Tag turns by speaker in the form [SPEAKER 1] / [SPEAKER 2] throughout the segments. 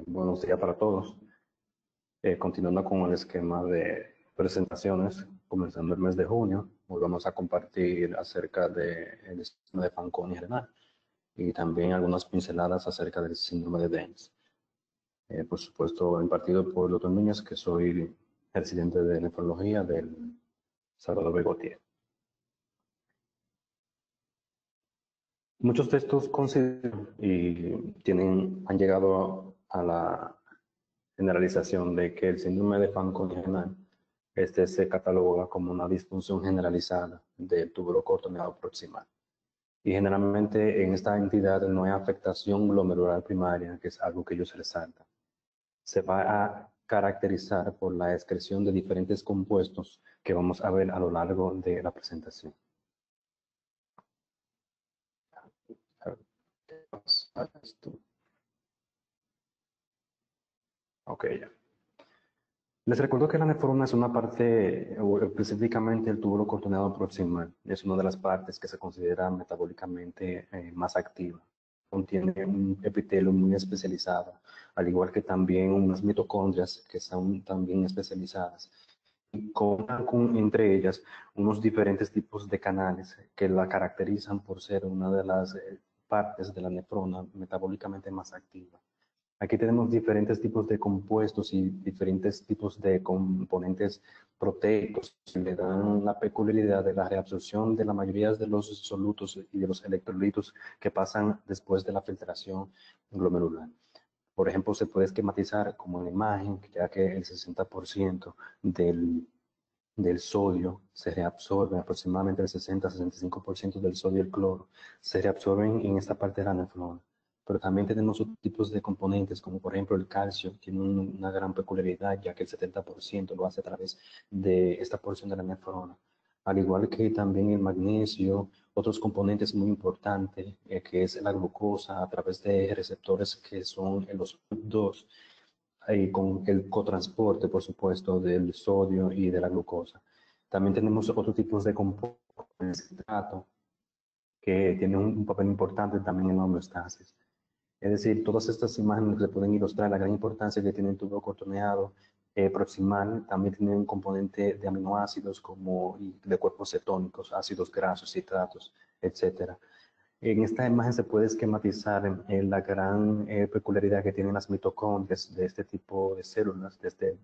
[SPEAKER 1] Buenos días para todos. Continuando con el esquema de presentaciones, comenzando el mes de junio, hoy vamos a compartir acerca del síndrome de Fanconi en general y también algunas pinceladas acerca del síndrome de Lenz. Por supuesto, impartido por el doctor Núñez, que soy residente de nefrología del Salvador Begotier. Muchos de estos consideran y han llegado a la generalización de que el síndrome de Fanconi general se cataloga como una disfunción generalizada del túbulo cortoneado proximal. Y generalmente en esta entidad no hay afectación glomerular primaria, que es algo que ellos resaltan. Se va a caracterizar por la excreción de diferentes compuestos que vamos a ver a lo largo de la presentación. Ok, ya. Les recuerdo que la nefrona es una parte, o específicamente el túbulo cortoneado proximal, es una de las partes que se considera metabólicamente más activa. Contiene un epitelio muy especializado, al igual que también unas mitocondrias que son también especializadas. Y con entre ellas unos diferentes tipos de canales que la caracterizan por ser una de las partes de la nefrona metabólicamente más activa. Aquí tenemos diferentes tipos de compuestos y diferentes tipos de componentes proteicos que le dan la peculiaridad de la reabsorción de la mayoría de los solutos y de los electrolitos que pasan después de la filtración glomerular. Por ejemplo, se puede esquematizar como en la imagen, ya que el 60% del sodio se reabsorbe, aproximadamente el 60-65% del sodio y el cloro se reabsorben en esta parte de la nefrona. Pero también tenemos otros tipos de componentes, como por ejemplo el calcio, tiene una gran peculiaridad, ya que el 70% lo hace a través de esta porción de la nefrona. Al igual que también el magnesio, otros componentes muy importantes, que es la glucosa, a través de receptores que son los PUB2, y con el cotransporte, por supuesto, del sodio y de la glucosa. También tenemos otros tipos de compuestos, el citrato, que tiene un papel importante también en la homeostasis. Es decir, todas estas imágenes se pueden ilustrar la gran importancia que tiene el tubo cortoneado proximal. También tiene un componente de aminoácidos como de cuerpos cetónicos, ácidos grasos, citratos, etcétera. En esta imagen se puede esquematizar la gran peculiaridad que tienen las mitocondrias de este tipo de células, de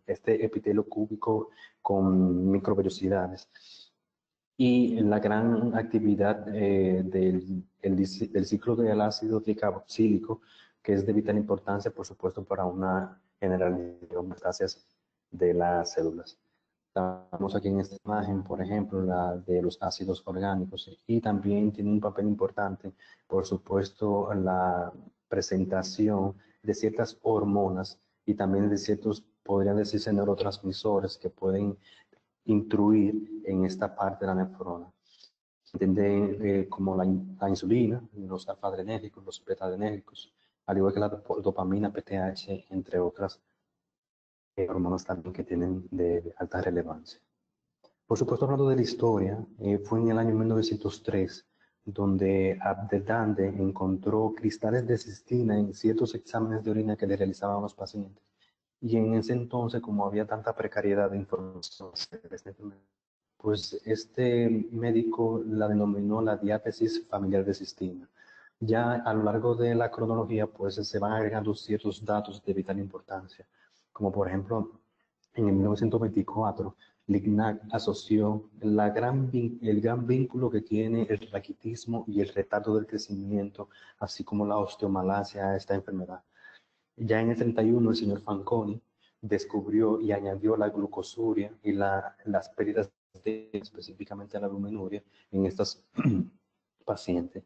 [SPEAKER 1] este epitelio cúbico con microvellosidades. Y la gran actividad del ciclo del ácido tricarboxílico, que es de vital importancia, por supuesto, para una generalización de homeostasis de las células. Estamos aquí en esta imagen, por ejemplo, la de los ácidos orgánicos, y también tiene un papel importante, por supuesto, la presentación de ciertas hormonas y también de ciertos, podrían decirse, neurotransmisores que pueden intruir en esta parte de la nefrona. Entiende como la insulina, los alfa-adrenérgicos, los beta-adrenérgicos, al igual que la dopamina, PTH, entre otras hormonas también que tienen de alta relevancia. Por supuesto, hablando de la historia, fue en el año 1903 donde Abdeldande encontró cristales de cistina en ciertos exámenes de orina que le realizaban a los pacientes. Y en ese entonces, como había tanta precariedad de información, pues este médico la denominó la diátesis familiar de cistina. Ya a lo largo de la cronología, pues se van agregando ciertos datos de vital importancia, como por ejemplo, en el 1924, Lignac asoció el gran vínculo que tiene el raquitismo y el retardo del crecimiento, así como la osteomalacia a esta enfermedad. Ya en el 31, el señor Fanconi descubrió y añadió la glucosuria y las pérdidas específicamente la albuminuria en estos pacientes.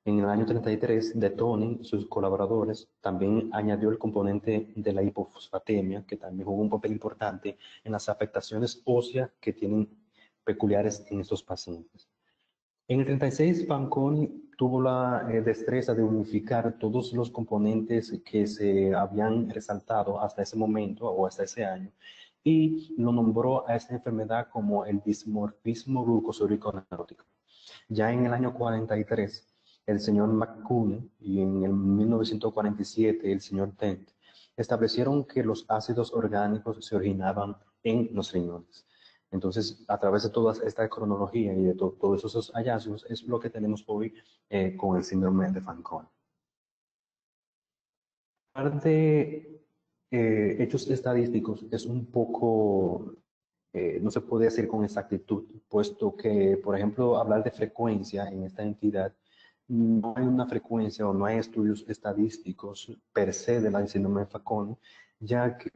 [SPEAKER 1] En el año 33, de Toni, sus colaboradores, también añadió el componente de la hipofosfatemia, que también jugó un papel importante en las afectaciones óseas que tienen peculiares en estos pacientes. En el 36, Fanconi tuvo la destreza de unificar todos los componentes que se habían resaltado hasta ese momento o hasta ese año y lo nombró a esta enfermedad como el dismorfismo glucosúrico neurótico. Ya en el año 43, el señor McCune y en el 1947 el señor Dent establecieron que los ácidos orgánicos se originaban en los riñones. Entonces, a través de toda esta cronología y de todos esos hallazgos, es lo que tenemos hoy con el síndrome de Fanconi. Hablar de hechos estadísticos es un poco, no se puede decir con exactitud, puesto que, por ejemplo, hablar de frecuencia en esta entidad, no hay una frecuencia o no hay estudios estadísticos per se de la síndrome de Fanconi, ya que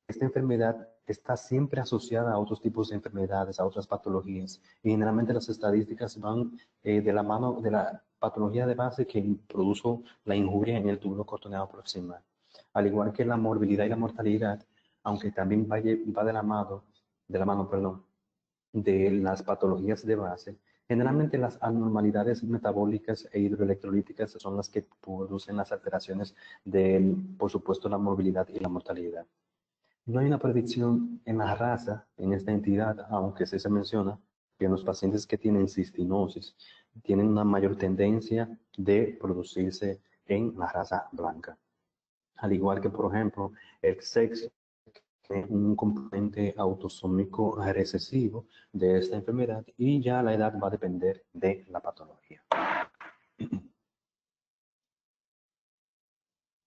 [SPEAKER 1] esta enfermedad está siempre asociada a otros tipos de enfermedades, a otras patologías, y generalmente las estadísticas van de la mano de la patología de base que produjo la injuria en el túbulo coroneo proximal. Al igual que la morbilidad y la mortalidad, aunque también va de la mano, perdón, de las patologías de base, generalmente las anormalidades metabólicas e hidroelectrolíticas son las que producen las alteraciones de, por supuesto, la morbilidad y la mortalidad. No hay una predicción en la raza, en esta entidad, aunque sí se menciona que los pacientes que tienen cistinosis tienen una mayor tendencia de producirse en la raza blanca. Al igual que, por ejemplo, el sexo, que es un componente autosómico recesivo de esta enfermedad, y ya la edad va a depender de la patología.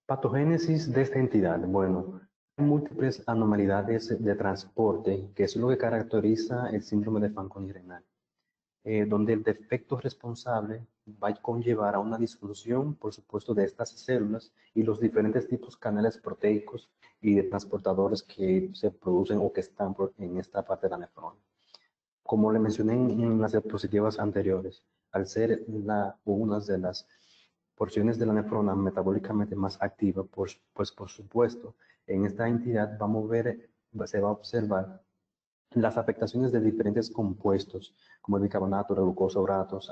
[SPEAKER 1] Patogénesis de esta entidad. Bueno, hay múltiples anormalidades de transporte, que es lo que caracteriza el síndrome de Fanconi renal, donde el defecto responsable va a conllevar a una disfunción, por supuesto, de estas células y los diferentes tipos de canales proteicos y de transportadores que se producen o que están en esta parte de la nefrona. Como le mencioné en las diapositivas anteriores, al ser una de las porciones de la nefrona metabólicamente más activa, pues por supuesto, en esta entidad se va a observar las afectaciones de diferentes compuestos, como el bicarbonato, la glucosa, uratos,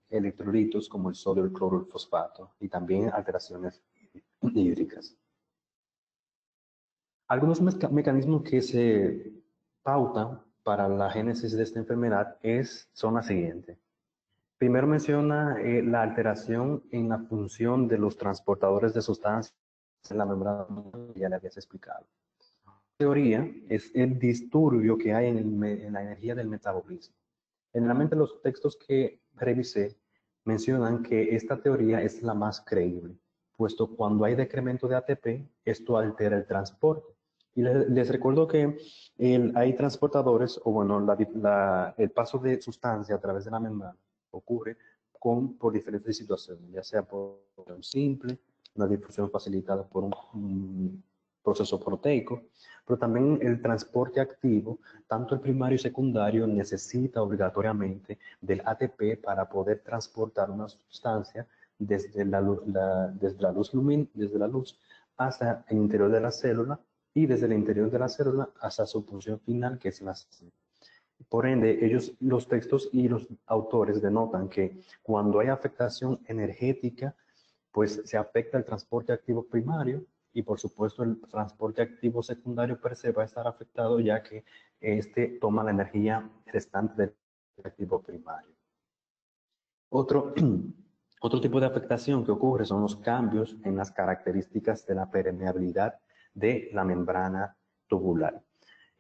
[SPEAKER 1] electrolitos como el sodio, el cloro, el fosfato, y también alteraciones hídricas. Algunos mecanismos que se pautan para la génesis de esta enfermedad son las siguientes. Primero menciona la alteración en la función de los transportadores de sustancias en la membrana, que ya le habías explicado. Teoría es el disturbio que hay en la energía del metabolismo. Generalmente los textos que revisé mencionan que esta teoría es la más creíble, puesto cuando hay decremento de ATP, esto altera el transporte. Y les recuerdo que hay transportadores, o bueno, el paso de sustancia a través de la membrana ocurre por diferentes situaciones, ya sea por un simple, una difusión facilitada por un proceso proteico, pero también el transporte activo, tanto el primario y secundario, necesita obligatoriamente del ATP para poder transportar una sustancia desde desde la luz hasta el interior de la célula y desde el interior de la célula hasta su función final, que es la célula. Por ende, los textos y los autores denotan que cuando hay afectación energética, pues se afecta el transporte activo primario y por supuesto el transporte activo secundario per se va a estar afectado ya que este toma la energía restante del activo primario. Otro, otro tipo de afectación que ocurre son los cambios en las características de la permeabilidad de la membrana tubular.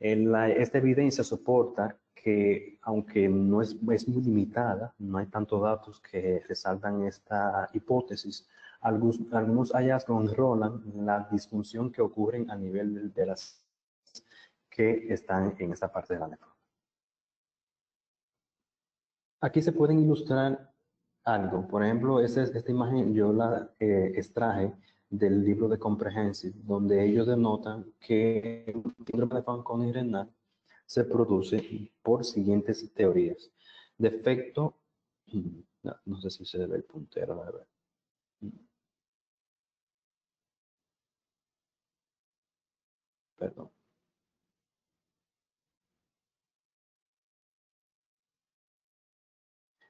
[SPEAKER 1] Esta evidencia soporta que, aunque no es muy limitada, no hay tantos datos que resaltan esta hipótesis, algunos hallazgos enrolan la disfunción que ocurre a nivel de las que están en esta parte de la nefrona. Aquí se pueden ilustrar algo. Por ejemplo, esta imagen yo la extraje del libro de Comprehensive, donde ellos denotan que el síndrome de Fanconi renal se produce por siguientes teorías. Defecto, no sé si se debe el puntero, a ver. Perdón.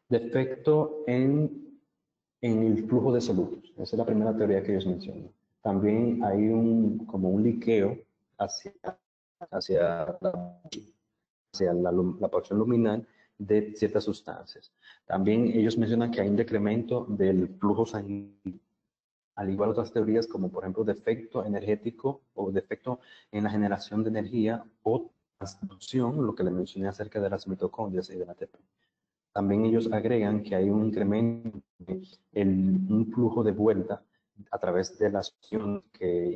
[SPEAKER 1] Defecto en el flujo de solutos. Esa es la primera teoría que ellos mencionan. También hay como un liqueo hacia, hacia la porción luminal de ciertas sustancias. También ellos mencionan que hay un decremento del flujo sanguíneo, al igual que otras teorías como por ejemplo defecto energético o defecto en la generación de energía o transducción, lo que le mencioné acerca de las mitocondrias y del ATP. También ellos agregan que hay un incremento en un flujo de vuelta a través de las iones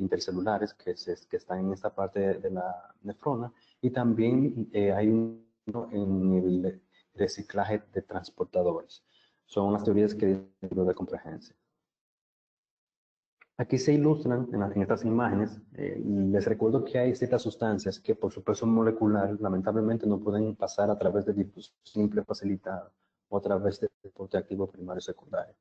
[SPEAKER 1] intercelulares que están en esta parte de la nefrona, y también hay un en el reciclaje de transportadores. Son las teorías que digo de Comprehensive. Aquí se ilustran en estas imágenes. Les recuerdo que hay ciertas sustancias que por su peso molecular lamentablemente no pueden pasar a través de difusión simple facilitada o a través de transporte activo primario y secundario.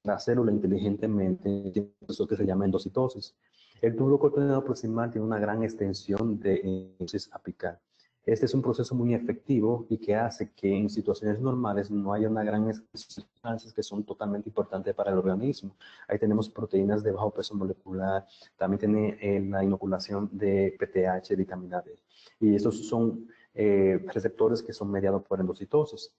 [SPEAKER 1] La célula inteligentemente tiene eso que se llama endocitosis. El tubo coordinado proximal tiene una gran extensión de endocitosis apical. Este es un proceso muy efectivo y que hace que en situaciones normales no haya una gran sustancias que son totalmente importantes para el organismo. Ahí tenemos proteínas de bajo peso molecular, también tiene la inoculación de PTH, vitamina D. Y estos son receptores que son mediados por endocitosis.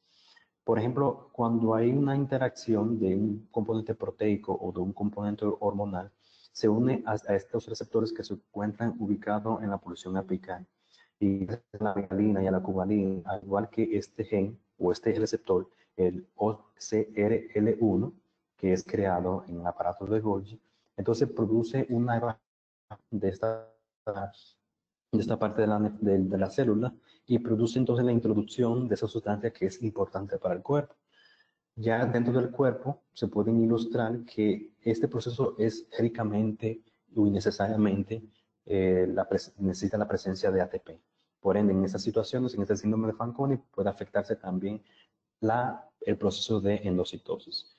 [SPEAKER 1] Por ejemplo, cuando hay una interacción de un componente proteico o de un componente hormonal, se une a estos receptores que se encuentran ubicados en la porción apical. Y a la migalina y a la cubalina, al igual que este gen o este receptor, el OCRL1, que es creado en el aparato de Golgi, entonces produce una de esta parte de la célula y produce entonces la introducción de esa sustancia que es importante para el cuerpo. Ya dentro del cuerpo se pueden ilustrar que este proceso es ricamente y necesariamente necesita la presencia de ATP. Por ende, en estas situaciones, en este síndrome de Fanconi, puede afectarse también el proceso de endocitosis.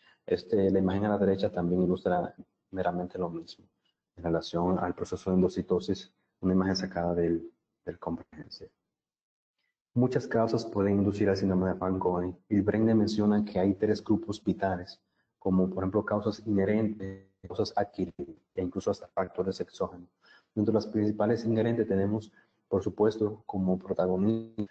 [SPEAKER 1] La imagen a la derecha también ilustra meramente lo mismo en relación al proceso de endocitosis, una imagen sacada del Comprehensive. Muchas causas pueden inducir al síndrome de Fanconi y Brenner menciona que hay 3 grupos vitales, como por ejemplo causas inherentes, causas adquiridas e incluso hasta factores exógenos. Dentro de las principales inherentes tenemos, por supuesto, como protagonista,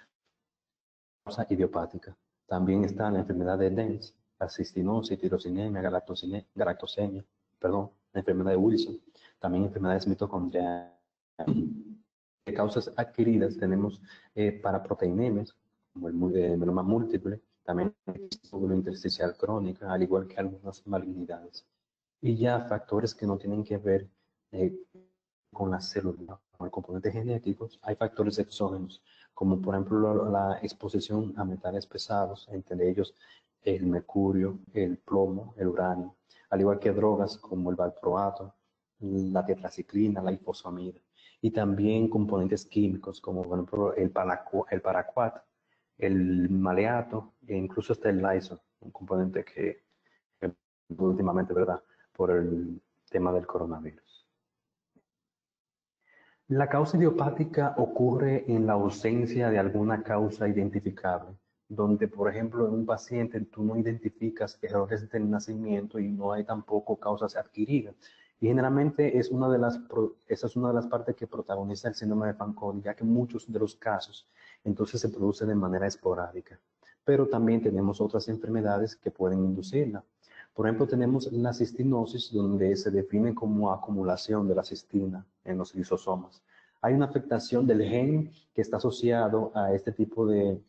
[SPEAKER 1] causa idiopática. También está la enfermedad de Lenz, la cistinosis, tirosinemia, galactosemia, perdón, la enfermedad de Wilson, también enfermedades mitocondriales. De causas adquiridas tenemos paraproteinemias, como el mieloma múltiple, también el intersticial crónica, al igual que algunas malignidades. Y ya factores que no tienen que ver con las células, con el componente genéticos, hay factores exógenos, como por ejemplo la exposición a metales pesados, entre ellos el mercurio, el plomo, el uranio, al igual que drogas como el valproato, la tetraciclina, la ifosfamida, y también componentes químicos como por ejemplo el paraquat, el maleato e incluso hasta el Lysol, un componente que últimamente, ¿verdad?, por el tema del coronavirus. La causa idiopática ocurre en la ausencia de alguna causa identificable, donde, por ejemplo, en un paciente tú no identificas errores del nacimiento y no hay tampoco causas adquiridas. Y generalmente esa es una de las partes que protagoniza el síndrome de Fanconi, ya que muchos de los casos entonces se produce de manera esporádica. Pero también tenemos otras enfermedades que pueden inducirla. Por ejemplo, tenemos la cistinosis, donde se define como acumulación de la cistina en los lisosomas. Hay una afectación del gen que está asociado a este tipo de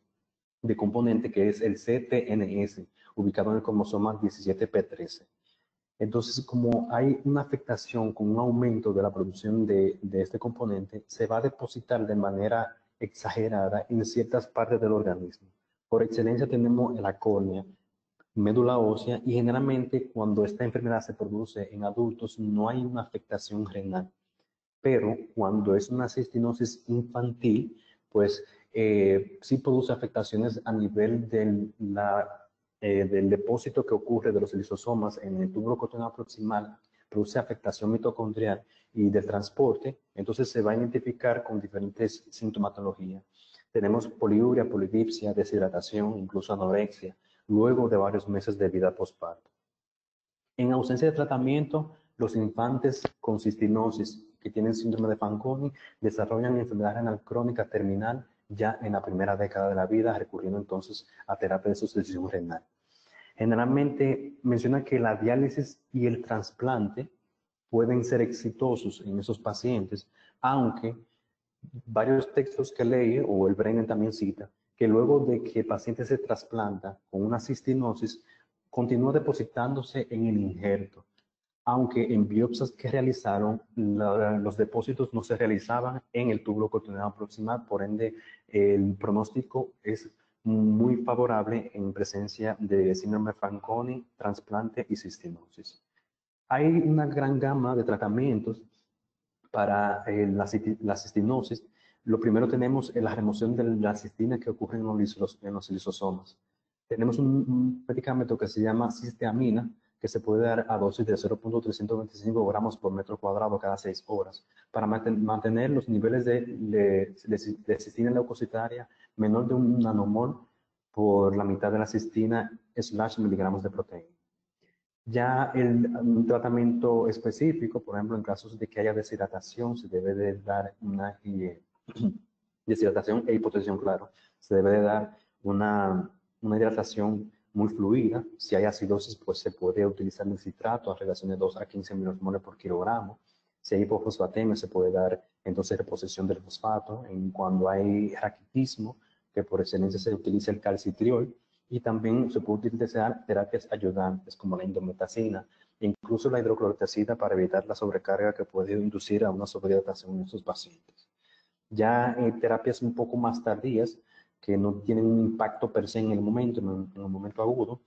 [SPEAKER 1] componente, que es el CTNS, ubicado en el cromosoma 17p13. Entonces, como hay una afectación con un aumento de la producción de este componente, se va a depositar de manera exagerada en ciertas partes del organismo. Por excelencia tenemos la córnea, médula ósea, y generalmente cuando esta enfermedad se produce en adultos no hay una afectación renal, pero cuando es una cistinosis infantil, pues sí produce afectaciones a nivel del depósito que ocurre de los lisosomas en el túbulo coronal proximal, produce afectación mitocondrial y del transporte. Entonces se va a identificar con diferentes sintomatologías. Tenemos poliuria, polidipsia, deshidratación, incluso anorexia, luego de varios meses de vida postparto. En ausencia de tratamiento, los infantes con cistinosis que tienen síndrome de Fanconi desarrollan enfermedad renal crónica terminal ya en la primera década de la vida, recurriendo entonces a terapia de sustitución renal. Generalmente menciona que la diálisis y el trasplante pueden ser exitosos en esos pacientes, aunque varios textos que leí, o el Brennan también cita, que luego de que el paciente se trasplanta con una cistinosis, continúa depositándose en el injerto, aunque en biopsias que realizaron, los depósitos no se realizaban en el túbulo coronario proximal, por ende el pronóstico es muy favorable en presencia de síndrome Fanconi, trasplante y cistinosis. Hay una gran gama de tratamientos para la cistinosis. Lo primero tenemos la remoción de la cistina que ocurre en los lisosomas. Tenemos un medicamento que se llama cisteamina, que se puede dar a dosis de 0.325 gramos por metro cuadrado cada 6 horas, para mantener los niveles de cistina leucocitaria menor de un nanomol por la mitad de la cistina / miligramos de proteína. Ya un tratamiento específico, por ejemplo, en casos de que haya deshidratación, se debe de dar una deshidratación e hipotensión, claro. Se debe de dar una hidratación muy fluida. Si hay acidosis, pues se puede utilizar el citrato a relación de 2 a 15 milimoles por kilogramo. Si hay hipofosfatemia, se puede dar entonces reposición del fosfato. Cuando hay raquitismo, que por excelencia se utiliza el calcitriol, y también se puede utilizar terapias ayudantes como la indometacina, incluso la hidroclorotiazida para evitar la sobrecarga que puede inducir a una sobrehidratación en estos pacientes. Ya terapias un poco más tardías, que no tienen un impacto per se en el momento, en el momento agudo,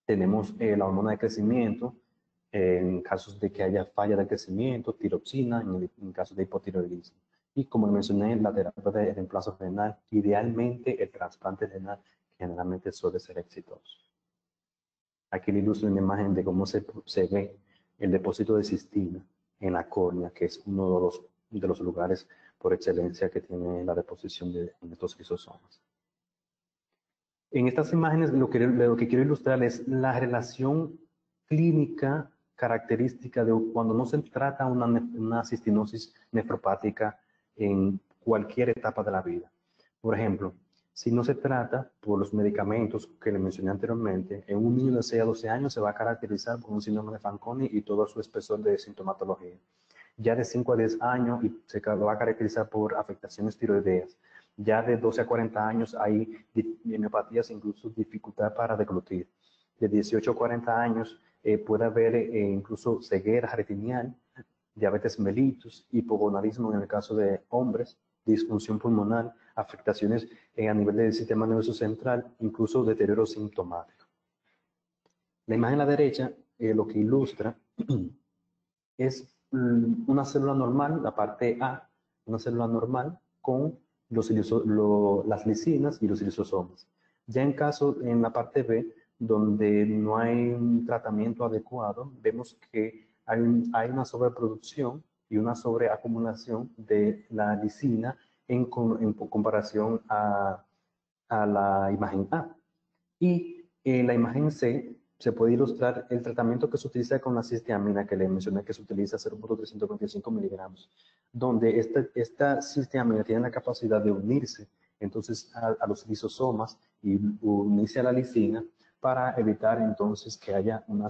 [SPEAKER 1] tenemos la hormona de crecimiento, en casos de que haya falla de crecimiento, tiroxina, en casos de hipotiroidismo. Y como mencioné, la terapia de reemplazo renal, idealmente el trasplante renal, generalmente suele ser exitoso. Aquí le ilustro una imagen de cómo se ve el depósito de cistina en la córnea, que es uno de los lugares por excelencia que tiene la deposición de estos lisosomas. En estas imágenes lo que quiero ilustrar es la relación clínica característica de cuando no se trata una cistinosis nefropática en cualquier etapa de la vida. Por ejemplo, si no se trata por los medicamentos que le mencioné anteriormente, en un niño de 6 a 12 años se va a caracterizar por un síndrome de Fanconi y todo su espesor de sintomatología. Ya de 5 a 10 años se va a caracterizar por afectaciones tiroideas. Ya de 12 a 40 años hay miopatías, incluso dificultad para deglutir. De 18 a 40 años puede haber incluso ceguera retinial, diabetes mellitus, hipogonadismo en el caso de hombres, disfunción pulmonar, afectaciones a nivel del sistema nervioso central, incluso deterioro sintomático. La imagen a la derecha lo que ilustra es una célula normal, la parte A, una célula normal con las lisinas y los lisosomas. Ya en la parte B, donde no hay un tratamiento adecuado, vemos que hay una sobreproducción y una sobreacumulación de la lisina en comparación a la imagen A. Y en la imagen C se puede ilustrar el tratamiento que se utiliza con la cisteamina, que le mencioné que se utiliza 0.325 miligramos, donde esta cisteamina tiene la capacidad de unirse entonces a los lisosomas y unirse a la lisina para evitar entonces que haya una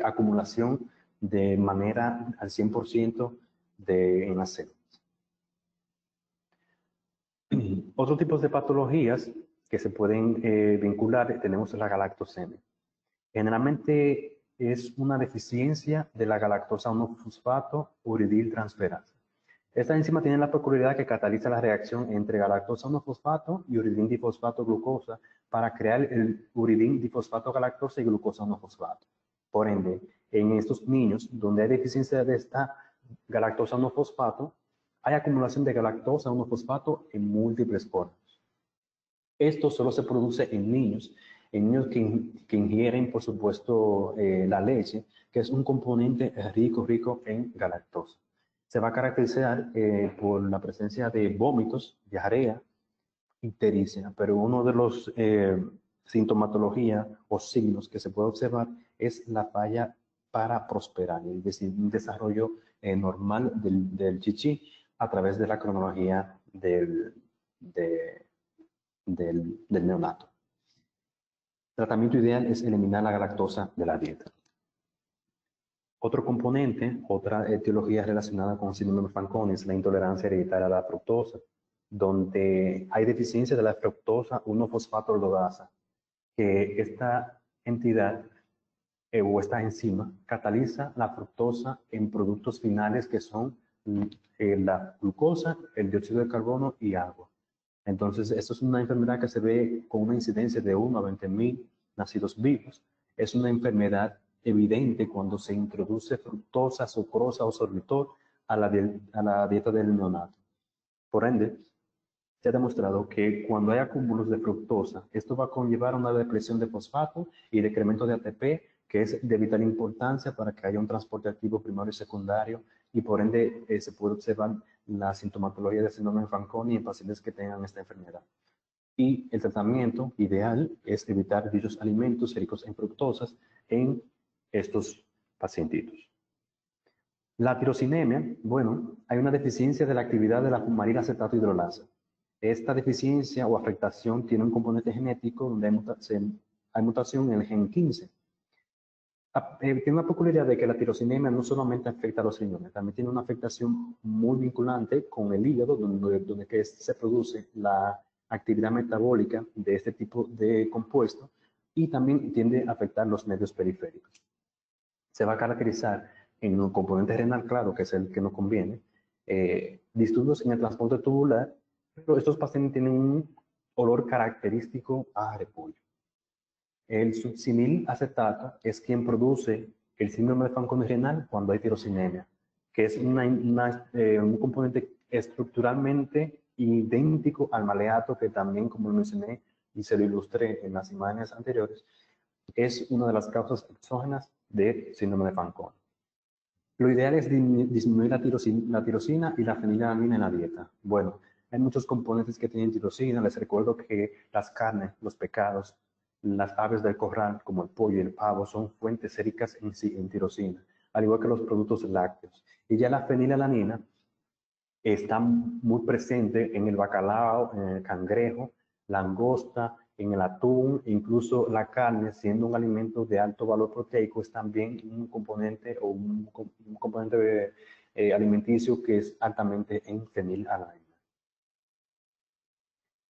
[SPEAKER 1] acumulación de manera al 100% en las células. Otros tipos de patologías que se pueden vincular, tenemos la galactosemia. Generalmente es una deficiencia de la galactosa 1-fosfato uridil transferasa. Esta enzima tiene la peculiaridad que cataliza la reacción entre galactosa 1-fosfato y uridín difosfato glucosa para crear el uridín difosfato galactosa y glucosa 1-fosfato. Por ende, en estos niños donde hay deficiencia de esta galactosa 1-fosfato, hay acumulación de galactosa 1-fosfato en múltiples órganos. Esto solo se produce en niños que ingieren, por supuesto, la leche, que es un componente rico en galactosa. Se va a caracterizar por la presencia de vómitos, diarrea, ictericia, pero uno de los sintomatología o signos que se puede observar es la falla para prosperar, es decir, un desarrollo normal del chichi a través de la cronología del neonato. Tratamiento ideal es eliminar la galactosa de la dieta. Otro componente, otra etiología relacionada con síndrome de Fanconi es la intolerancia hereditaria a la fructosa, donde hay deficiencia de la fructosa 1-fosfatordodasa, que esta entidad o esta enzima cataliza la fructosa en productos finales que son la glucosa, el dióxido de carbono y agua. Entonces, esto es una enfermedad que se ve con una incidencia de 1 a 20.000 nacidos vivos. Es una enfermedad evidente cuando se introduce fructosa, sucrosa o sorbitol a la dieta del neonato. Por ende, se ha demostrado que cuando hay acúmulos de fructosa, esto va a conllevar una depresión de fosfato y decremento de ATP, que es de vital importancia para que haya un transporte activo primario y secundario, y por ende se puede observar la sintomatología de síndrome de Fanconi en pacientes que tengan esta enfermedad. Y el tratamiento ideal es evitar dichos alimentos ricos en fructosas en estos pacientitos. La tirosinemia, bueno, hay una deficiencia de la actividad de la fumaril acetato hidrolasa. Esta deficiencia o afectación tiene un componente genético donde hay mutación en el gen 15. Tiene una peculiaridad de que la tirosinemia no solamente afecta a los riñones, también tiene una afectación muy vinculante con el hígado, donde que se produce la actividad metabólica de este tipo de compuesto, y también tiende a afectar los medios periféricos. Se va a caracterizar en un componente renal, claro, que es el que nos conviene, disturbios en el transporte tubular, pero estos pacientes tienen un olor característico a repollo. El succinil acetato es quien produce el síndrome de Fanconi renal cuando hay tirosinemia, que es un componente estructuralmente idéntico al maleato, que también, como lo mencioné y se lo ilustré en las imágenes anteriores, es una de las causas exógenas de síndrome de Fanconi. Lo ideal es disminuir la tirosina y la fenilalanina en la dieta. Bueno, hay muchos componentes que tienen tirosina. Les recuerdo que las carnes, los pescados, las aves del corral, como el pollo y el pavo, son fuentes ricas en tirosina, al igual que los productos lácteos. Y ya la fenilalanina está muy presente en el bacalao, en el cangrejo, langosta, en el atún, incluso la carne, siendo un alimento de alto valor proteico, es también un componente o un componente alimenticio que es altamente en fenilalanina.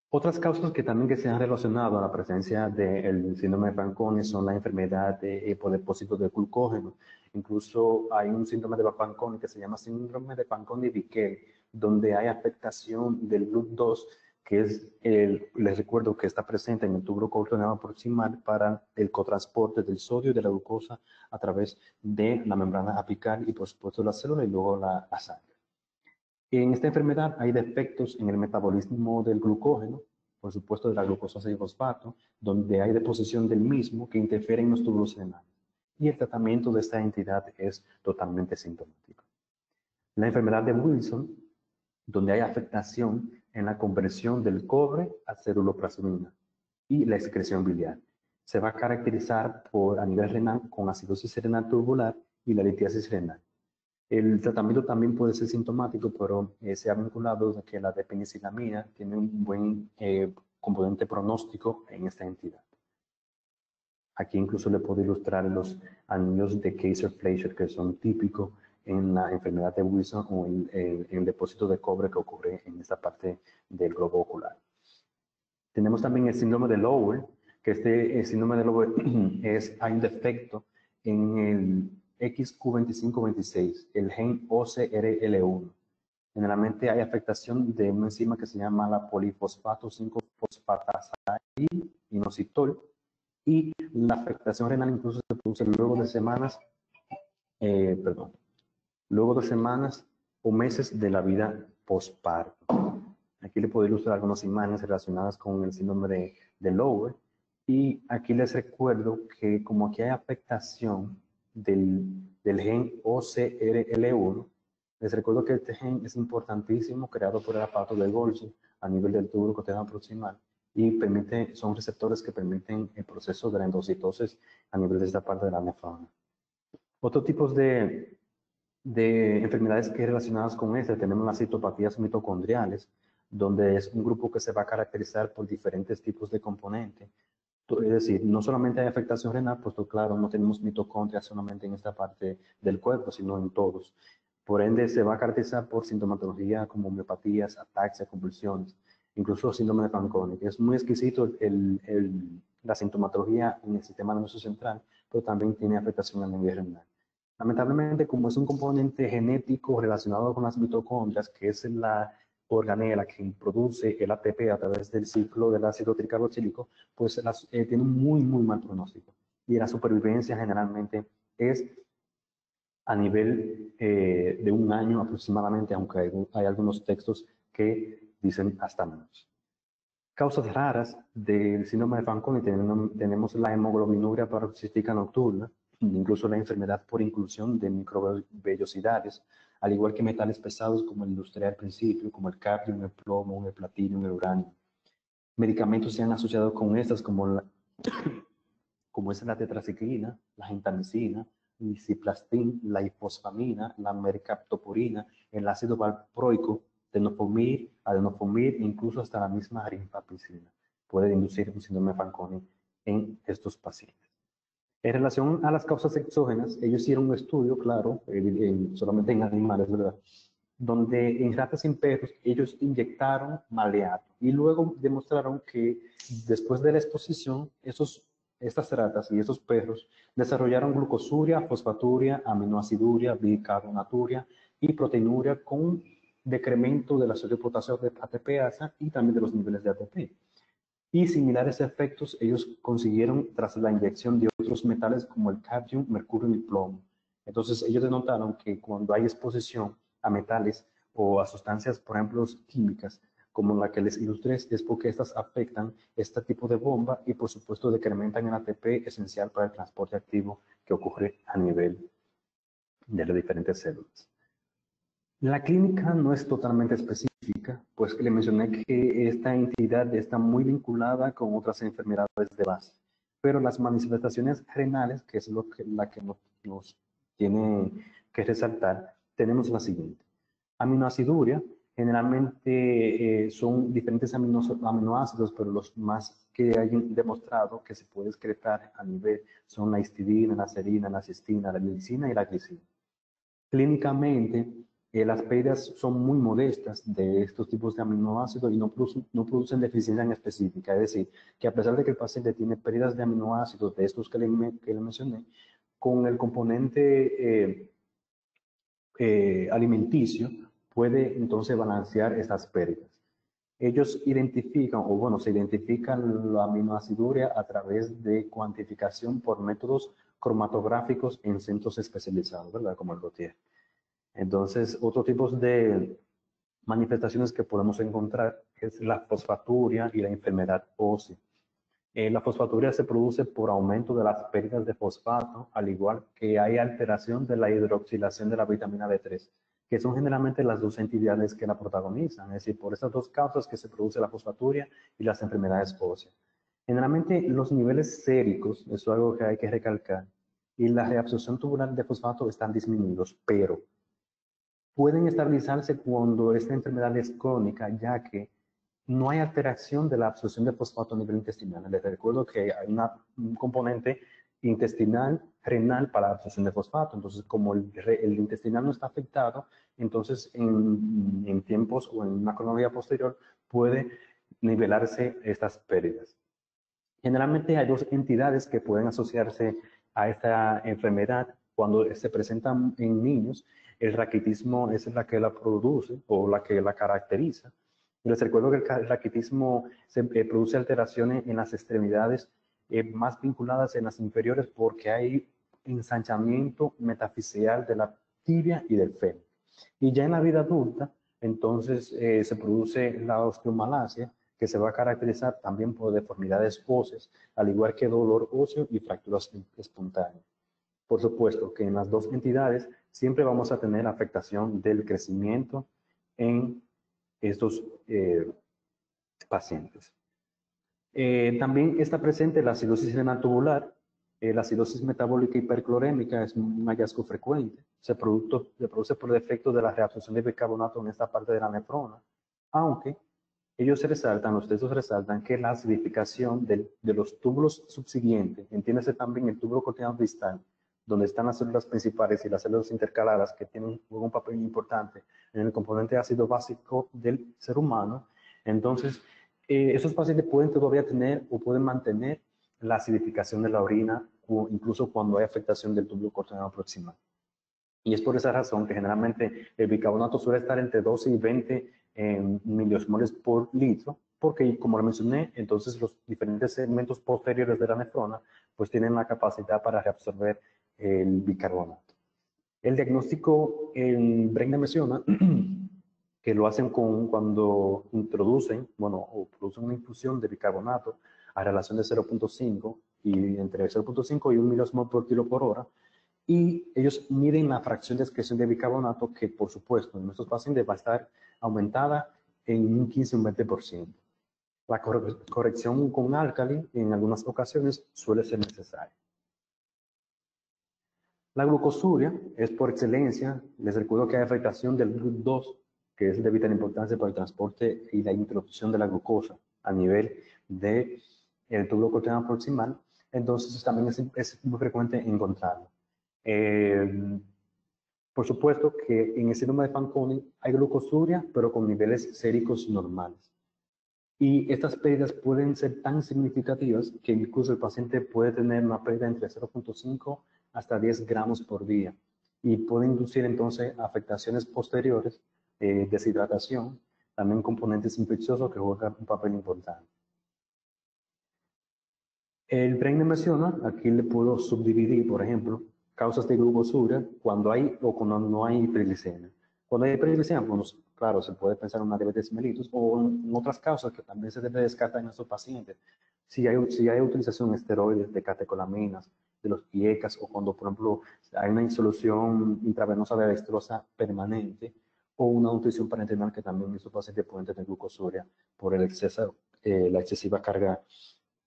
[SPEAKER 1] Otras causas que también se han relacionado a la presencia del síndrome de Fanconi son la enfermedad de hipodepósito de glucógeno. Incluso hay un síndrome de Fanconi que se llama síndrome de Fanconi-Bickel, donde hay afectación del GLUT2, que es, les recuerdo que está presente en el tubo córneo proximal para el cotransporte del sodio y de la glucosa a través de la membrana apical y por supuesto la célula y luego la sangre. En esta enfermedad hay defectos en el metabolismo del glucógeno, por supuesto de la glucosa 6-fosfato, donde hay deposición del mismo que interfiere en los túbulos renales. Y el tratamiento de esta entidad es totalmente sintomático. La enfermedad de Wilson, donde hay afectación en la conversión del cobre a ceruloplasmina y la excreción biliar. Se va a caracterizar a nivel renal con acidosis renal tubular y la litiasis renal. El tratamiento también puede ser sintomático, pero se ha vinculado a que la depenicilamina tiene un buen componente pronóstico en esta entidad. Aquí incluso le puedo ilustrar los anillos de Kayser-Fleischer que son típicos en la enfermedad de Wilson o en el depósito de cobre que ocurre en esta parte del globo ocular. Tenemos también el síndrome de Lower, que el síndrome de Lower hay un defecto en el XQ2526, el gen OCRL1. Generalmente hay afectación de una enzima que se llama la polifosfato 5-fosfatasa inositol, y la afectación renal incluso se produce luego de semanas, o meses de la vida postparto. Aquí le puedo ilustrar algunas imágenes relacionadas con el síndrome de Lower. Y aquí les recuerdo que como aquí hay afectación del gen OCRL1, les recuerdo que este gen es importantísimo, creado por el aparato de Golgi a nivel del tubo cutáneo proximal y son receptores que permiten el proceso de la endocitosis a nivel de esta parte de la nefrona. Otros tipos de De enfermedades que relacionadas con este tenemos las citopatías mitocondriales, donde es un grupo que se va a caracterizar por diferentes tipos de componentes. Es decir, no solamente hay afectación renal, puesto claro, no tenemos mitocondrias solamente en esta parte del cuerpo, sino en todos. Por ende, se va a caracterizar por sintomatología como miopatías, ataxia, convulsiones, incluso síndrome de Fanconi, que es muy exquisito la sintomatología en el sistema nervioso central, pero también tiene afectación a nivel renal. Lamentablemente, como es un componente genético relacionado con las mitocondrias, que es la organela que produce el ATP a través del ciclo del ácido tricarboxílico, pues tiene un muy mal pronóstico. Y la supervivencia generalmente es a nivel de un año aproximadamente, aunque hay algunos textos que dicen hasta menos. Causas raras del síndrome de Fanconi tenemos la hemoglobinuria paroxística nocturna, incluso la enfermedad por inclusión de microvellosidades, al igual que metales pesados como el industrial al principio, como el cadmio, el plomo, el platino, el uranio. Medicamentos se han asociado con estas como es la tetraciclina, la gentamicina, el ciplastin, la ifosfamina, la mercaptopurina, el ácido valproico, tenofovir, adenofovir e incluso hasta la misma rifampicina. Puede inducir un síndrome de Fanconi en estos pacientes. En relación a las causas exógenas, ellos hicieron un estudio, claro, solamente en animales, ¿verdad? Donde en ratas y en perros ellos inyectaron maleato y luego demostraron que después de la exposición, estas ratas y esos perros desarrollaron glucosuria, fosfaturia, aminoaciduria, bicarbonaturia y proteinuria con decremento de la sodio potasio de ATPasa y también de los niveles de ATP. Y similares efectos ellos consiguieron tras la inyección de otros metales como el cadmio, mercurio y plomo. Entonces ellos denotaron que cuando hay exposición a metales o a sustancias, por ejemplo, químicas, como la que les ilustré, es porque estas afectan este tipo de bomba y por supuesto decrementan el ATP esencial para el transporte activo que ocurre a nivel de las diferentes células. La clínica no es totalmente específica, pues le mencioné que esta entidad está muy vinculada con otras enfermedades de base, pero las manifestaciones renales, que es la que nos tiene que resaltar, tenemos la siguiente. Aminoaciduria, generalmente son diferentes aminoácidos, pero los más que hayan demostrado que se puede excretar a nivel son la histidina, la serina, la cistina, la glicina y la glicina. Clínicamente, las pérdidas son muy modestas de estos tipos de aminoácidos y no producen deficiencia en específica. Es decir, que a pesar de que el paciente tiene pérdidas de aminoácidos de estos que le mencioné, con el componente alimenticio puede entonces balancear estas pérdidas. Ellos identifican, o bueno, se identifican la aminoaciduria a través de cuantificación por métodos cromatográficos en centros especializados, ¿verdad? Como el Gautier. Entonces, otro tipo de manifestaciones que podemos encontrar es la fosfaturia y la enfermedad ósea. La fosfaturia se produce por aumento de las pérdidas de fosfato, al igual que hay alteración de la hidroxilación de la vitamina D3, que son generalmente las dos entidades que la protagonizan, es decir, por esas dos causas que se produce la fosfaturia y las enfermedades óseas. Generalmente los niveles séricos, eso es algo que hay que recalcar, y la reabsorción tubular de fosfato están disminuidos, pero pueden estabilizarse cuando esta enfermedad es crónica, ya que no hay alteración de la absorción de fosfato a nivel intestinal. Les recuerdo que hay un componente intestinal, renal para la absorción de fosfato. Entonces, como el intestinal no está afectado, entonces en tiempos o en una cronología posterior puede nivelarse estas pérdidas. Generalmente hay dos entidades que pueden asociarse a esta enfermedad cuando se presentan en niños. El raquitismo es la que la produce o la que la caracteriza. Les recuerdo que el raquitismo produce alteraciones en las extremidades más vinculadas en las inferiores porque hay ensanchamiento metafisial de la tibia y del fémur. Y ya en la vida adulta, entonces se produce la osteomalacia, que se va a caracterizar también por deformidades óseas, al igual que dolor óseo y fracturas espontáneas. Por supuesto que en las dos entidades siempre vamos a tener afectación del crecimiento en estos pacientes. También está presente la cirrosis renal tubular, La acidosis metabólica hiperclorémica es un hallazgo frecuente. Se produce por defecto de la reabsorción de bicarbonato en esta parte de la nefrona, aunque los textos resaltan que la acidificación de los túbulos subsiguientes, entiéndase también el túbulo cortical distal, donde están las células principales y las células intercaladas que tienen un papel importante en el componente ácido básico del ser humano. Entonces, esos pacientes pueden todavía tener o pueden mantener la acidificación de la orina, o incluso cuando hay afectación del túbulo cortical proximal. Y es por esa razón que generalmente el bicarbonato suele estar entre 12 y 20 miliosmoles por litro, porque como lo mencioné, entonces los diferentes segmentos posteriores de la nefrona pues tienen la capacidad para reabsorber el bicarbonato. El diagnóstico en Brenner menciona que lo hacen cuando introducen, o producen una infusión de bicarbonato a relación de 0.5 y entre 0.5 y 1 miliosmol por kilo por hora, y ellos miden la fracción de excreción de bicarbonato que, por supuesto, en nuestros pacientes va a estar aumentada en un 15 o un 20%. La corrección con álcali en algunas ocasiones suele ser necesaria. La glucosuria es por excelencia, les recuerdo que hay afectación del GLUT2, que es de vital importancia para el transporte y la introducción de la glucosa a nivel del túbulo cortical proximal, entonces también es muy frecuente encontrarlo. Por supuesto que en el síndrome de Fanconi hay glucosuria, pero con niveles séricos normales. Y estas pérdidas pueden ser tan significativas que incluso el paciente puede tener una pérdida entre 0.5 hasta 10 gramos por día. Y puede inducir entonces afectaciones posteriores, deshidratación, también componentes infecciosos que juegan un papel importante. El Brenner menciona, aquí le puedo subdividir, por ejemplo, causas de glucosuria cuando hay o cuando no hay hiperglicemia. Cuando hay hiperglicemia, pues, claro, se puede pensar en una diabetes mellitus o en otras causas que también se debe descartar en estos pacientes. Si hay utilización de esteroides, de catecolaminas, de los IECAS o cuando, por ejemplo, hay una insolución intravenosa de dextrosa permanente o una nutrición parenteral que también estos pacientes pueden tener glucosuria por el exceso, la excesiva carga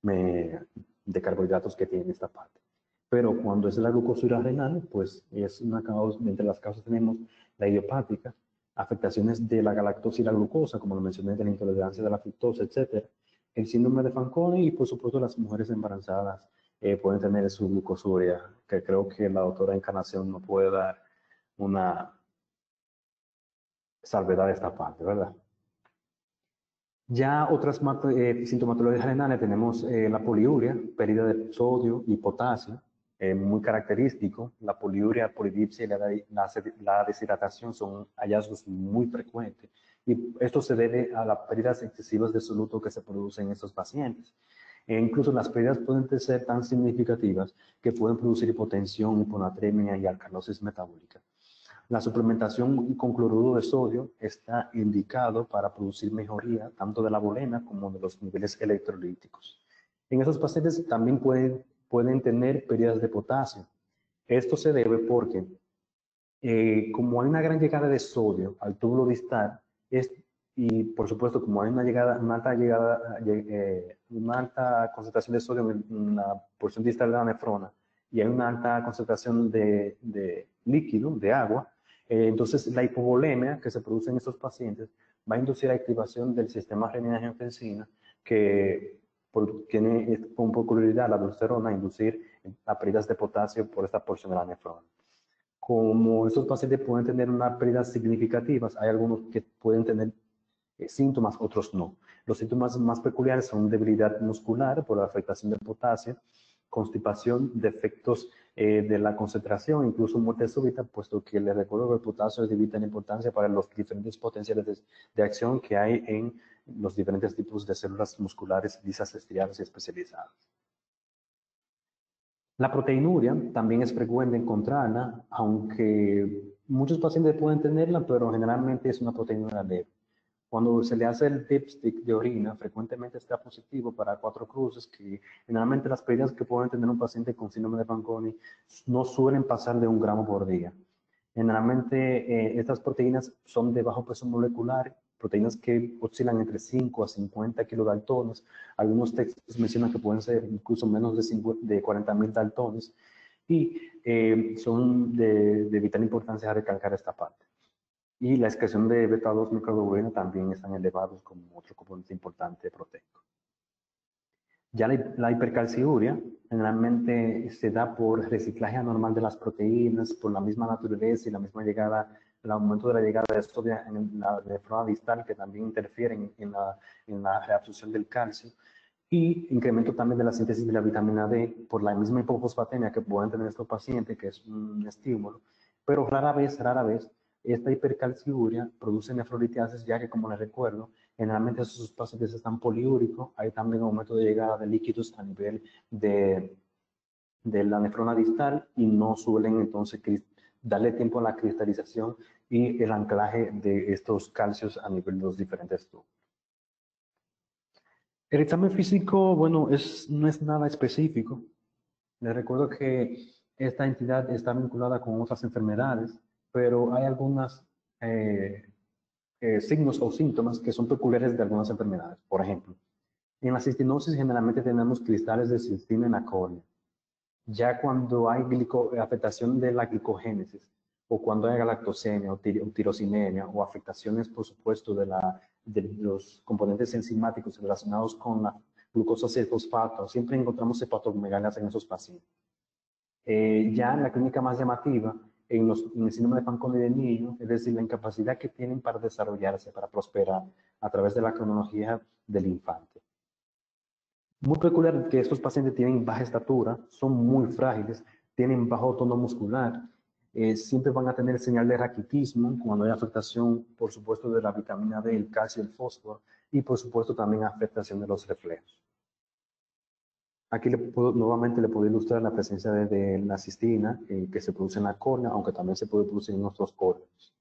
[SPEAKER 1] de carbohidratos que tiene esta parte. Pero cuando es la glucosuria renal, pues es una causa, entre las causas tenemos la idiopática, afectaciones de la galactosa y la glucosa, como lo mencioné, de la intolerancia de la fructosa, etc. El síndrome de Fanconi y, por supuesto, las mujeres embarazadas pueden tener su glucosuria, que creo que la doctora Encarnación nos puede dar una salvedad de esta parte, ¿verdad? Ya otras sintomatologías renales tenemos la poliuria, pérdida de sodio y potasio, muy característico. La poliuria, polidipsia y la deshidratación son hallazgos muy frecuentes. Y esto se debe a las pérdidas excesivas de soluto que se producen en estos pacientes. Incluso las pérdidas pueden ser tan significativas que pueden producir hipotensión, hiponatremia y alcalosis metabólica. La suplementación con cloruro de sodio está indicado para producir mejoría tanto de la bolema como de los niveles electrolíticos. En esos pacientes también pueden tener pérdidas de potasio. Esto se debe porque como hay una gran llegada de sodio al túbulo distal, y por supuesto como hay una alta concentración de sodio en la porción distal de la nefrona y hay una alta concentración de líquido, de agua, entonces la hipovolemia que se produce en estos pacientes va a inducir la activación del sistema renina-angiotensina que tiene con peculiaridad la aldosterona a inducir las pérdidas de potasio por esta porción de la nefrona. Como estos pacientes pueden tener unas pérdidas significativas, hay algunos que pueden tener síntomas, otros no. Los síntomas más peculiares son debilidad muscular por la afectación del potasio, constipación, defectos de la concentración, incluso muerte súbita, puesto que les recuerdo que el potasio es de vital importancia para los diferentes potenciales de acción que hay en los diferentes tipos de células musculares lisas, estriadas y especializadas. La proteinuria también es frecuente encontrarla, aunque muchos pacientes pueden tenerla, pero generalmente es una proteinuria leve. Cuando se le hace el dipstick de orina, frecuentemente está positivo para 4 cruces, que generalmente las pérdidas que pueden tener un paciente con síndrome de Fanconi no suelen pasar de 1 gramo por día. Generalmente estas proteínas son de bajo peso molecular proteínas que oscilan entre 5 a 50 kilodaltones. Algunos textos mencionan que pueden ser incluso menos de 40.000 daltones, y son de vital importancia recalcar esta parte. Y la excreción de beta-2 microglobulina también están elevados como otro componente importante proteico. Ya la hipercalciuria generalmente se da por reciclaje anormal de las proteínas, por la misma naturaleza y la misma llegada, el aumento de la llegada de sodio en la nefrona distal, que también interfieren en la reabsorción del calcio, y incremento también de la síntesis de la vitamina D por la misma hipofosfatemia que pueden tener estos pacientes, que es un estímulo, pero rara vez, esta hipercalciuria produce nefrolitiasis, ya que, como les recuerdo, generalmente esos pacientes están poliúricos, hay también aumento de llegada de líquidos a nivel de la nefrona distal y no suelen entonces darle tiempo a la cristalización y el anclaje de estos calcios a nivel de los diferentes tubos. El examen físico, bueno, no es nada específico. Les recuerdo que esta entidad está vinculada con otras enfermedades, pero hay algunos signos o síntomas que son peculiares de algunas enfermedades. Por ejemplo, en la cistinosis generalmente tenemos cristales de cistina en la córnea. Ya cuando hay afectación de la glicogénesis, o cuando hay galactosemia o tirosinemia, o afectaciones, por supuesto, de los componentes enzimáticos relacionados con la glucosa 6-fosfato, siempre encontramos hepatomegalia en esos pacientes. Ya en la clínica más llamativa, en el síndrome de Fanconi de niño, es decir, la incapacidad que tienen para desarrollarse, para prosperar a través de la cronología del infante. Muy peculiar que estos pacientes tienen baja estatura, son muy frágiles, tienen bajo tono muscular, siempre van a tener señal de raquitismo cuando hay afectación, por supuesto, de la vitamina D, el calcio, el fósforo, y por supuesto también afectación de los reflejos. Aquí nuevamente le puedo ilustrar la presencia de la cistina que se produce en la córnea, aunque también se puede producir en otros órganos.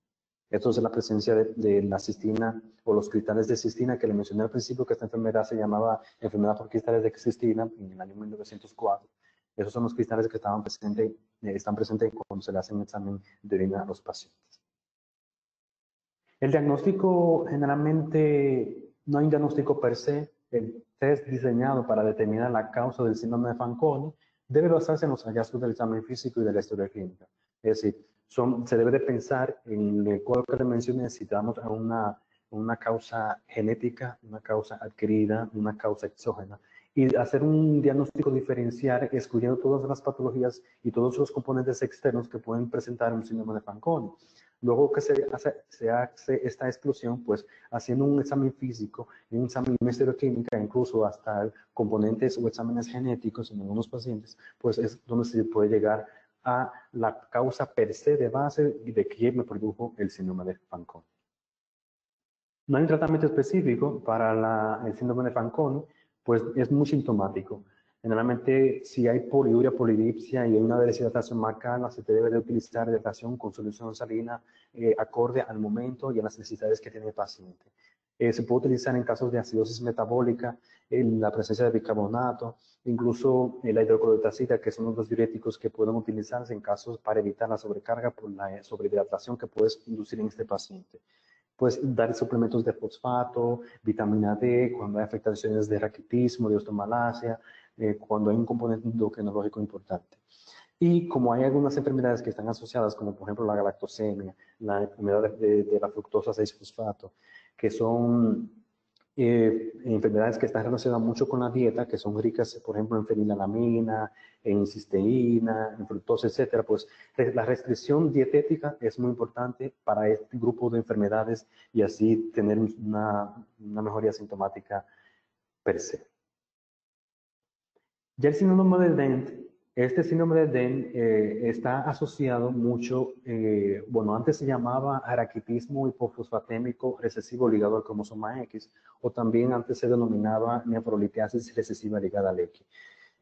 [SPEAKER 1] Esto es la presencia de la cistina o los cristales de cistina que le mencioné al principio, que esta enfermedad se llamaba enfermedad por cristales de cistina en el año 1904. Esos son los cristales que están presentes cuando se le hace un examen de orina a los pacientes. El diagnóstico, generalmente, no hay un diagnóstico per se. El test diseñado para determinar la causa del síndrome de Fanconi debe basarse en los hallazgos del examen físico y de la historia clínica. Es decir, se debe de pensar en el cuadro que le mencioné, si damos a una causa genética, una causa adquirida, una causa exógena, y hacer un diagnóstico diferencial, excluyendo todas las patologías y todos los componentes externos que pueden presentar un síndrome de Fanconi. Luego que se hace esta exclusión, pues haciendo un examen físico, un examen de histeroquímica, incluso hasta componentes o exámenes genéticos en algunos pacientes, pues es donde se puede llegar a la causa per se de base de que me produjo el síndrome de Fanconi. No hay un tratamiento específico para el síndrome de Fanconi, pues es muy sintomático. Generalmente, si hay poliuria, polidipsia y hay una deshidratación marcada, se debe de utilizar hidratación con solución salina acorde al momento y a las necesidades que tiene el paciente. Se puede utilizar en casos de acidosis metabólica, en la presencia de bicarbonato, incluso la hidroclorotazida, que son los diuréticos que pueden utilizarse en casos para evitar la sobrecarga por la sobrehidratación que puede inducir en este paciente. Pues dar suplementos de fosfato, vitamina D, cuando hay afectaciones de raquitismo, de osteomalacia, cuando hay un componente endocrinológico importante. Y como hay algunas enfermedades que están asociadas, como por ejemplo la galactosemia, la enfermedad de la fructosa 6-fosfato, que son enfermedades que están relacionadas mucho con la dieta, que son ricas, por ejemplo, en fenilalanina, en cisteína, en fructosa, etcétera, pues la restricción dietética es muy importante para este grupo de enfermedades y así tener una mejoría sintomática per se. Ya el síndrome de Dent, este síndrome de Dent está asociado mucho, bueno, antes se llamaba raquitismo hipofosfatémico recesivo ligado al cromosoma X, o también antes se denominaba nefrolitiasis recesiva ligada al X.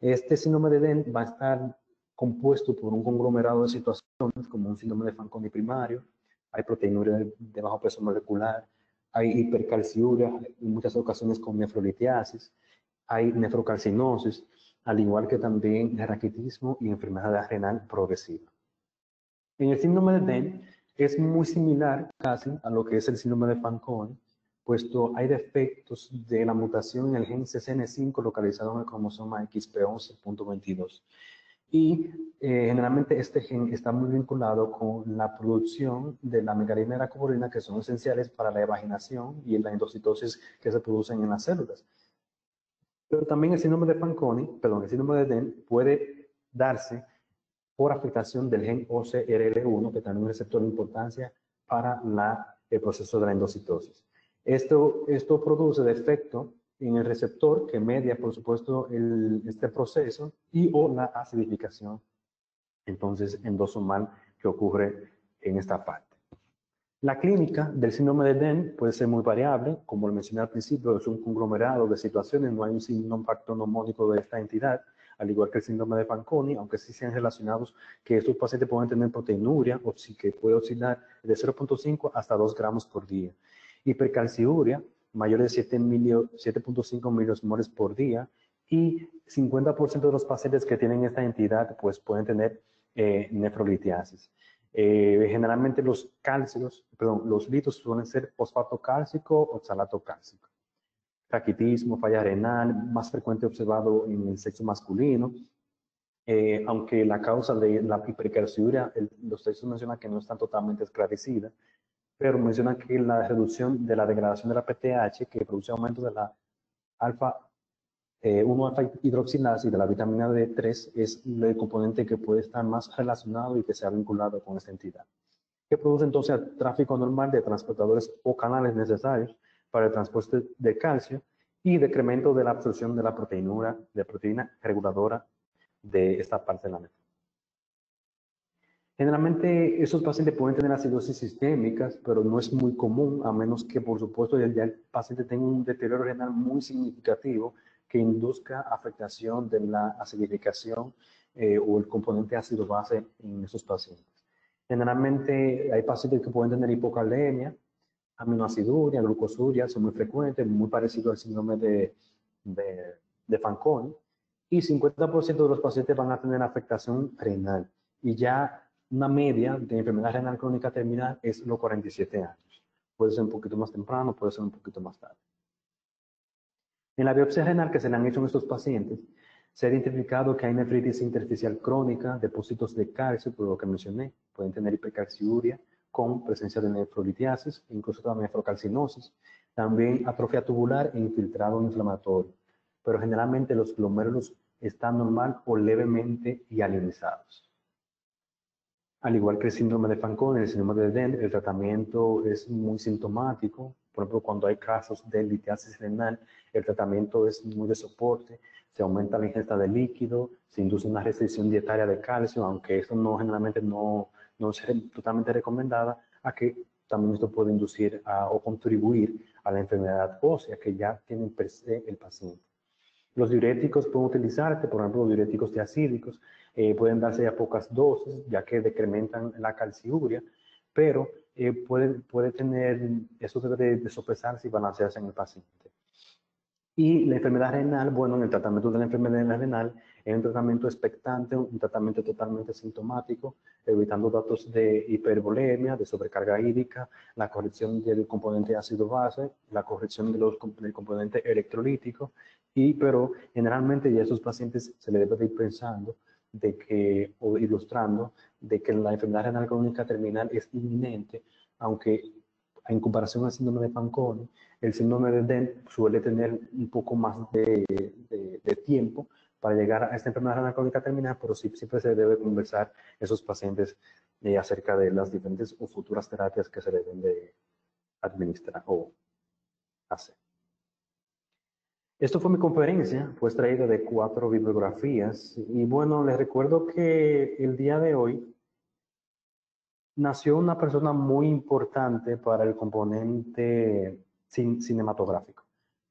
[SPEAKER 1] Este síndrome de Dent va a estar compuesto por un conglomerado de situaciones, como un síndrome de Fanconi primario, hay proteinuria de bajo peso molecular, hay hipercalciuria, en muchas ocasiones con nefrolitiasis, hay nefrocalcinosis, al igual que también raquitismo y enfermedad renal progresiva. En el síndrome de Dent es muy similar casi a lo que es el síndrome de Fanconi, puesto hay defectos de la mutación en el gen CCN5 localizado en el cromosoma XP11.22. Y generalmente este gen está muy vinculado con la producción de la megalina y la cuborina, que son esenciales para la evaginación y la endocitosis que se producen en las células. Pero también el síndrome de Fanconi, perdón, el síndrome de Den puede darse por afectación del gen OCRL1, que también es un receptor de importancia para el proceso de la endocitosis. Esto produce defecto en el receptor que media, por supuesto, este proceso y o la acidificación, entonces, endosomal que ocurre en esta parte. La clínica del síndrome de Den puede ser muy variable, como lo mencioné al principio, es un conglomerado de situaciones, no hay un signo patronomónico de esta entidad, al igual que el síndrome de Fanconi, aunque sí sean relacionados que estos pacientes pueden tener proteinuria, o sí que puede oscilar de 0.5 hasta 2 gramos por día. Hipercalciuria, mayor de 7.5 miliosmoles por día, y 50% de los pacientes que tienen esta entidad pues pueden tener nefrolitiasis. Generalmente los litos suelen ser fosfato cálcico o oxalato cálcico. Raquitismo, falla renal, más frecuente observado en el sexo masculino, aunque la causa de la hipercalciuria, los textos mencionan que no está totalmente esclarecida, pero mencionan que la reducción de la degradación de la PTH, que produce aumento de la alfa 1-alfa hidroxilasa y de la vitamina D3, es el componente que puede estar más relacionado y que se ha vinculado con esta entidad, que produce entonces el tráfico normal de transportadores o canales necesarios para el transporte de calcio y decremento de la absorción de la proteína reguladora de esta parte de la nefrona. Generalmente esos pacientes pueden tener acidosis sistémicas, pero no es muy común, a menos que por supuesto ya el paciente tenga un deterioro renal muy significativo que induzca afectación de la acidificación o el componente ácido base en esos pacientes. Generalmente hay pacientes que pueden tener hipocalemia, aminoaciduria, glucosuria, son muy frecuentes, muy parecido al síndrome de Fanconi, y 50% de los pacientes van a tener afectación renal. Y ya una media de enfermedad renal crónica terminal es los 47 años. Puede ser un poquito más temprano, puede ser un poquito más tarde. En la biopsia renal que se le han hecho en estos pacientes, se ha identificado que hay nefritis intersticial crónica, depósitos de calcio, por lo que mencioné, pueden tener hipercalciuria con presencia de nefrolitiasis, incluso también nefrocalcinosis, también atrofia tubular e infiltrado inflamatorio, pero generalmente los glomérulos están normal o levemente hialinizados. Al igual que el síndrome de Fanconi, el síndrome de Den, el tratamiento es muy sintomático. Por ejemplo, cuando hay casos de litiasis renal, el tratamiento es muy de soporte, se aumenta la ingesta de líquido, se induce una restricción dietaria de calcio, aunque esto generalmente no es totalmente recomendada, a que también esto puede inducir o contribuir a la enfermedad ósea que ya tiene per se el paciente. Los diuréticos pueden utilizarse, por ejemplo, los diuréticos diacídicos, pueden darse a pocas dosis, ya que decrementan la calciuria, pero puede tener, eso debe de sopesarse y balancearse en el paciente. Y la enfermedad renal, bueno, en el tratamiento de la enfermedad renal es un tratamiento expectante, un tratamiento totalmente sintomático, evitando datos de hipervolemia, de sobrecarga hídrica, la corrección del componente ácido-base, la corrección del componente electrolítico, pero generalmente ya a esos pacientes se les debe de ir pensando o ilustrando de que la enfermedad renal crónica terminal es inminente, aunque en comparación al síndrome de Fanconi, el síndrome de Den suele tener un poco más de tiempo para llegar a esta enfermedad renal crónica terminal, pero sí, siempre se debe conversar esos pacientes acerca de las diferentes o futuras terapias que se deben de administrar o hacer. Esto fue mi conferencia, fue extraída de 4 bibliografías y bueno, les recuerdo que el día de hoy nació una persona muy importante para el componente cinematográfico,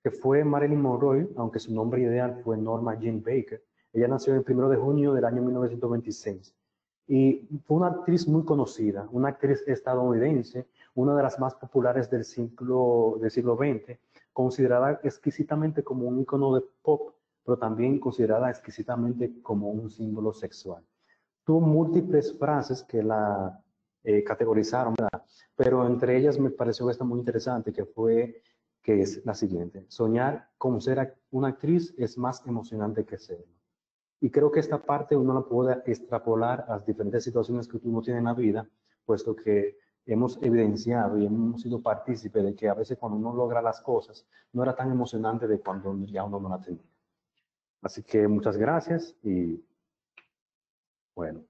[SPEAKER 1] que fue Marilyn Monroe, aunque su nombre ideal fue Norma Jean Baker. Ella nació el 1 de junio del año 1926 y fue una actriz muy conocida, una actriz estadounidense, una de las más populares del siglo XX, considerada exquisitamente como un icono de pop, pero también considerada exquisitamente como un símbolo sexual. Tuvo múltiples frases que la categorizaron, ¿verdad? Pero entre ellas me pareció esta muy interesante, que fue que es la siguiente: soñar con ser una actriz es más emocionante que serlo. Y creo que esta parte uno la puede extrapolar a las diferentes situaciones que uno tiene en la vida, puesto que hemos evidenciado y hemos sido partícipes de que a veces cuando uno logra las cosas, no era tan emocionante de cuando ya uno no la tenía. Así que muchas gracias y bueno.